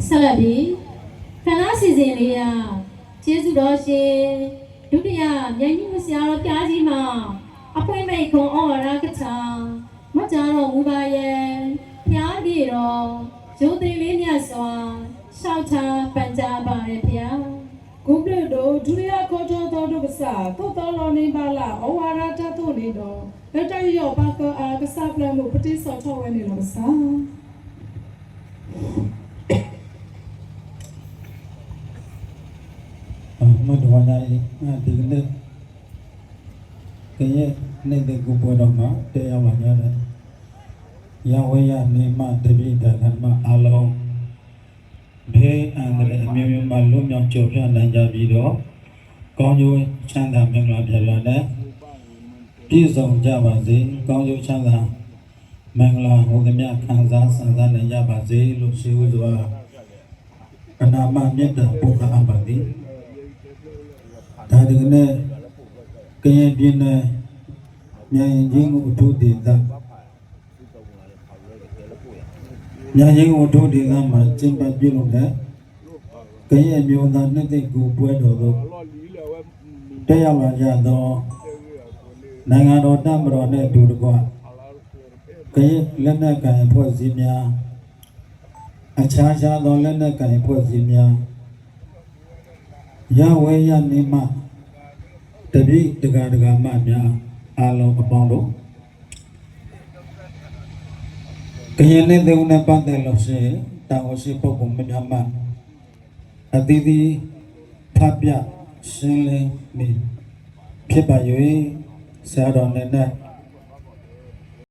ဆက်လက်ပြီးခန္ဓာစီစဉ်လေးရကျေးဇူးတော်ရှင်ဒုတိယမြိုင်ကြီးဆရာတော်ဖျားကြီးမှာအဖွင့်မိတ်ခွန်ဩဝါဒကထာမကြတော်မူပါရဲ့ဖျားပြေတော်ရုပ်သိလေးမြတ်စွာရှောက်ချပန်ကြပါရဲ့ဖျားကုပ္ပတောဒုတိယခေါ်တော်တော်ပစာသို့တော်လုံးနေပါလားဩဝါဒတတ်တို့နေတော့လက်တရောပါကအားကစားပလမှုပတိဆောထောဝဲနေလို့ပစာမတော်ဝါနာဒီကနေ့ကရဲ့နေတဲ့ကိုပေါ်တော့မှာတရားဝင်ရတယ်ရဝေရနေမတပိတကမအလုံးဘေးအန္တရာယ်အမျိုးမျိုးမှလွတ်မြောက်ကျော်ဖြတ်နိုင်ကြပြီးတော့ကောင်းကျိုးချမ်းသာမင်္ဂလာပြည့်နဲ့ပြည့်စုံကြပါစေကောင်းကျိုးချမ်းသာမင်္ဂလာဟောသမျှခံစားဆန္ဒနိုင်ကြပါစေလို့ရှိဦးစွာအနာမမေတ္တာပို့အပ်ပါသည်ဒါဒီကနေ့ကရင်ပြည်နယ်မြိုင်ကြီးကိုအထူးဒေသမြိုင်ကြီးကိုအထူးဒေသမှာကျင်းပပြုလုပ်တဲ့ကရင်မျိုးသားနှစ်သိကူပွဲတော်ကိုတက်ရောက်လာကြသောနိုင်ငံတော်တပ်မတော်နဲ့အတူတကွကရင်လက်နက်ကိုင်အဖွဲ့အစည်းများအခြားသောလက်နက်ကိုင်အဖွဲ့အစည်းများရဝဲရနေမှတပိတကာတကာမများအားလုံးအပေါင်းတို့ကရင်နဲ့တဲ့ဦးနဲ့ပတ်သက်လို့ရှိရင်တာဝန်ရှိပုဂ္ဂိုလ်များမှအသီးသီးဖတ်ပြရှင်းလင်းနေဖြစ်ပါ၍ဆရာတော်နဲ့